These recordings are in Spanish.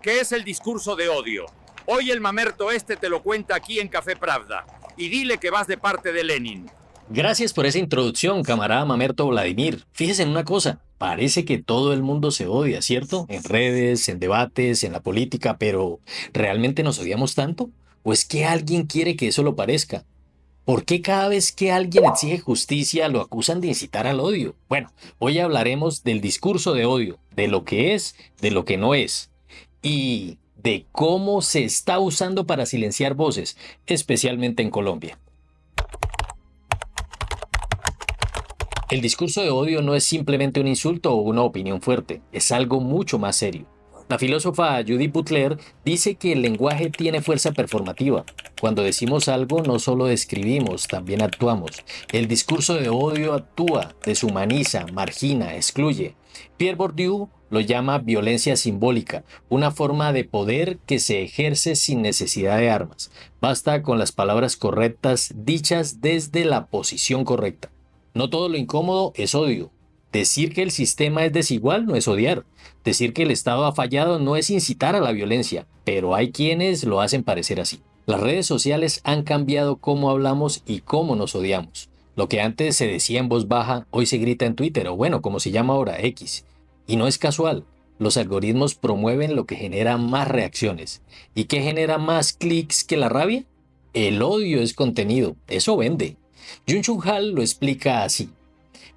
¿Qué es el discurso de odio? Hoy el mamerto este te lo cuenta aquí en Café Pravda. Y dile que vas de parte de Lenin. Gracias por esa introducción, camarada Mamerto Vladimir. Fíjese en una cosa, parece que todo el mundo se odia, ¿cierto? En redes, en debates, en la política, pero ¿realmente nos odiamos tanto? ¿O es que alguien quiere que eso lo parezca? ¿Por qué cada vez que alguien exige justicia lo acusan de incitar al odio? Bueno, hoy hablaremos del discurso de odio, de lo que es, de lo que no es, y de cómo se está usando para silenciar voces, especialmente en Colombia. El discurso de odio no es simplemente un insulto o una opinión fuerte, es algo mucho más serio. La filósofa Judith Butler dice que el lenguaje tiene fuerza performativa. Cuando decimos algo no solo describimos, también actuamos. El discurso de odio actúa, deshumaniza, margina, excluye. Pierre Bourdieu lo llama violencia simbólica, una forma de poder que se ejerce sin necesidad de armas. Basta con las palabras correctas dichas desde la posición correcta. No todo lo incómodo es odio. Decir que el sistema es desigual no es odiar. Decir que el Estado ha fallado no es incitar a la violencia, pero hay quienes lo hacen parecer así. Las redes sociales han cambiado cómo hablamos y cómo nos odiamos. Lo que antes se decía en voz baja, hoy se grita en Twitter o bueno, como se llama ahora, X. Y no es casual. Los algoritmos promueven lo que genera más reacciones. ¿Y qué genera más clics que la rabia? El odio es contenido, eso vende. Jung Hall lo explica así.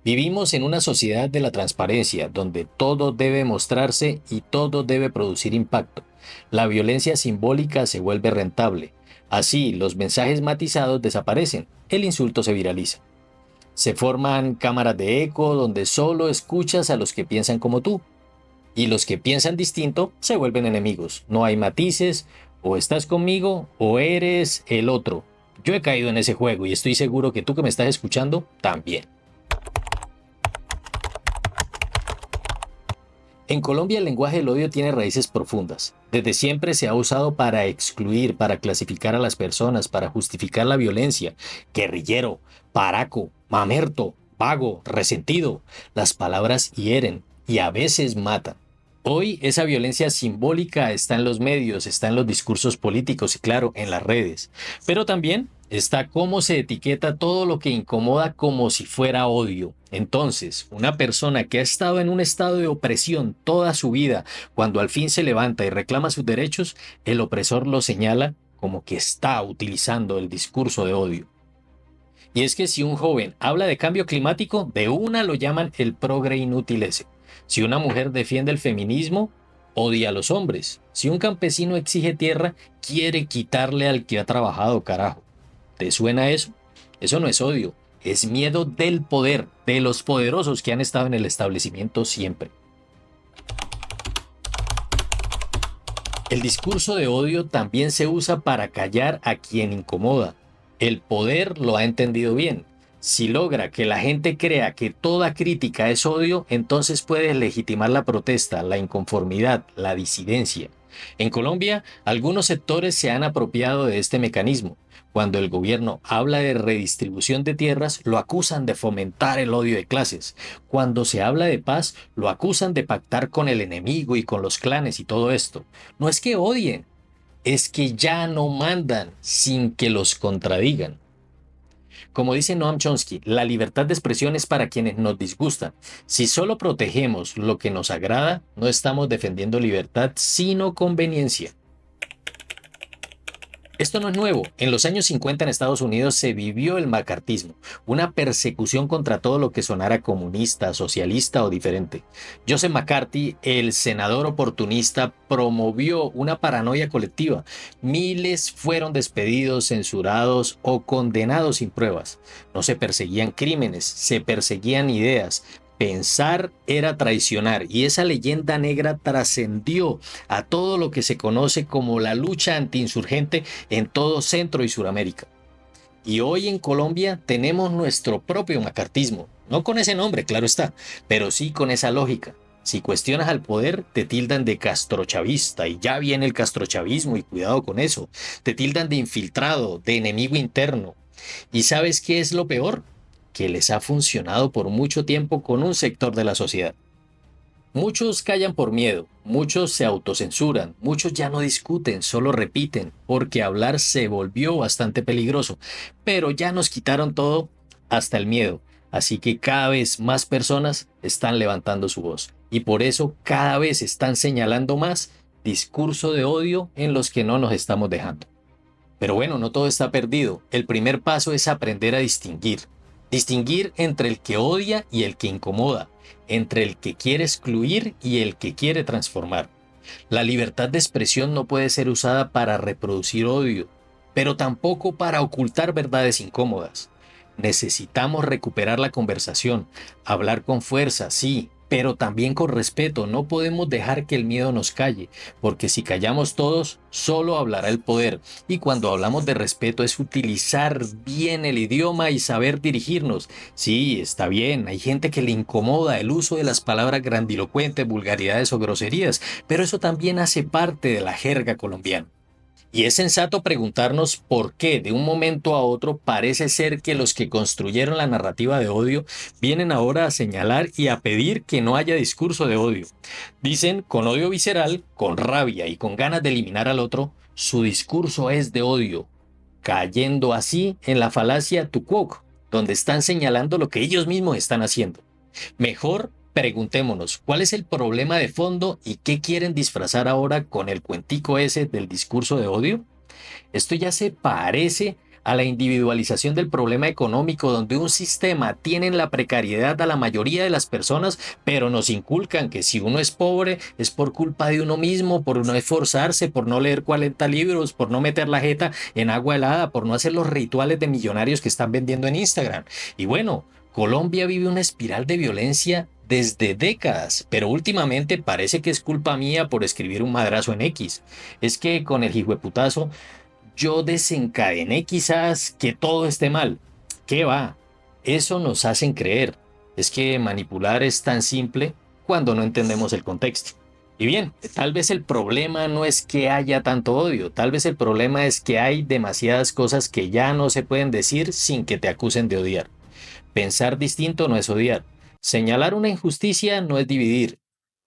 Vivimos en una sociedad de la transparencia, donde todo debe mostrarse y todo debe producir impacto. La violencia simbólica se vuelve rentable. Así, los mensajes matizados desaparecen, el insulto se viraliza. Se forman cámaras de eco donde solo escuchas a los que piensan como tú. Y los que piensan distinto se vuelven enemigos. No hay matices, o estás conmigo o eres el otro. Yo he caído en ese juego y estoy seguro que tú que me estás escuchando también. En Colombia el lenguaje del odio tiene raíces profundas. Desde siempre se ha usado para excluir, para clasificar a las personas, para justificar la violencia. Guerrillero, paraco, mamerto, vago, resentido. Las palabras hieren y a veces matan. Hoy esa violencia simbólica está en los medios, está en los discursos políticos y claro, en las redes. Pero también está cómo se etiqueta todo lo que incomoda como si fuera odio. Entonces, una persona que ha estado en un estado de opresión toda su vida, cuando al fin se levanta y reclama sus derechos, el opresor lo señala como que está utilizando el discurso de odio. Y es que si un joven habla de cambio climático, de una lo llaman el progre inútil ese. Si una mujer defiende el feminismo, odia a los hombres. Si un campesino exige tierra, quiere quitarle al que ha trabajado, carajo. ¿Te suena eso? Eso no es odio, es miedo del poder, de los poderosos que han estado en el establecimiento siempre. El discurso de odio también se usa para callar a quien incomoda. El poder lo ha entendido bien. Si logra que la gente crea que toda crítica es odio, entonces puede legitimar la protesta, la inconformidad, la disidencia. En Colombia, algunos sectores se han apropiado de este mecanismo. Cuando el gobierno habla de redistribución de tierras, lo acusan de fomentar el odio de clases. Cuando se habla de paz, lo acusan de pactar con el enemigo y con los clanes y todo esto. No es que odien, es que ya no mandan sin que los contradigan. Como dice Noam Chomsky, la libertad de expresión es para quienes nos disgustan. Si solo protegemos lo que nos agrada, no estamos defendiendo libertad, sino conveniencia. Esto no es nuevo. En los años 50 en Estados Unidos se vivió el macartismo, una persecución contra todo lo que sonara comunista, socialista o diferente. Joseph McCarthy, el senador oportunista, promovió una paranoia colectiva. Miles fueron despedidos, censurados o condenados sin pruebas. No se perseguían crímenes, se perseguían ideas. Pensar era traicionar y esa leyenda negra trascendió a todo lo que se conoce como la lucha antiinsurgente en todo Centro y Suramérica. Y hoy en Colombia tenemos nuestro propio macartismo, no con ese nombre, claro está, pero sí con esa lógica. Si cuestionas al poder, te tildan de castrochavista y ya viene el castrochavismo y cuidado con eso. Te tildan de infiltrado, de enemigo interno. ¿Y sabes qué es lo peor? Que les ha funcionado por mucho tiempo con un sector de la sociedad. Muchos callan por miedo, muchos se autocensuran, muchos ya no discuten, solo repiten, porque hablar se volvió bastante peligroso, pero ya nos quitaron todo, hasta el miedo. Así que cada vez más personas están levantando su voz y por eso cada vez están señalando más discurso de odio en los que no nos estamos dejando. Pero bueno, no todo está perdido. El primer paso es aprender a distinguir. Distinguir entre el que odia y el que incomoda, entre el que quiere excluir y el que quiere transformar. La libertad de expresión no puede ser usada para reproducir odio, pero tampoco para ocultar verdades incómodas. Necesitamos recuperar la conversación, hablar con fuerza, sí, pero también con respeto. No podemos dejar que el miedo nos calle, porque si callamos todos, solo hablará el poder. Y cuando hablamos de respeto es utilizar bien el idioma y saber dirigirnos. Sí, está bien, hay gente que le incomoda el uso de las palabras grandilocuentes, vulgaridades o groserías, pero eso también hace parte de la jerga colombiana. Y es sensato preguntarnos por qué de un momento a otro parece ser que los que construyeron la narrativa de odio vienen ahora a señalar y a pedir que no haya discurso de odio. Dicen con odio visceral, con rabia y con ganas de eliminar al otro, su discurso es de odio, cayendo así en la falacia Tuquoc, donde están señalando lo que ellos mismos están haciendo. Mejor preguntémonos, ¿cuál es el problema de fondo y qué quieren disfrazar ahora con el cuentico ese del discurso de odio? Esto ya se parece a la individualización del problema económico, donde un sistema tiene en la precariedad a la mayoría de las personas, pero nos inculcan que si uno es pobre es por culpa de uno mismo, por no esforzarse, por no leer 40 libros, por no meter la jeta en agua helada, por no hacer los rituales de millonarios que están vendiendo en Instagram. Y bueno, Colombia vive una espiral de violencia desde décadas, pero últimamente parece que es culpa mía por escribir un madrazo en X. Es que con el hijueputazo yo desencadené quizás que todo esté mal. ¿Qué va? Eso nos hacen creer. Es que manipular es tan simple cuando no entendemos el contexto. Y bien, tal vez el problema no es que haya tanto odio, tal vez el problema es que hay demasiadas cosas que ya no se pueden decir sin que te acusen de odiar. Pensar distinto no es odiar. Señalar una injusticia no es dividir.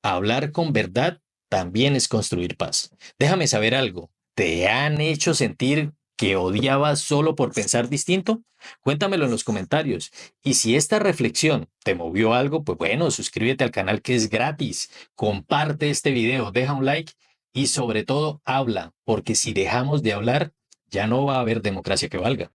Hablar con verdad también es construir paz. Déjame saber algo. ¿Te han hecho sentir que odiabas solo por pensar distinto? Cuéntamelo en los comentarios. Y si esta reflexión te movió algo, pues bueno, suscríbete al canal que es gratis. Comparte este video, deja un like y sobre todo habla, porque si dejamos de hablar, ya no va a haber democracia que valga.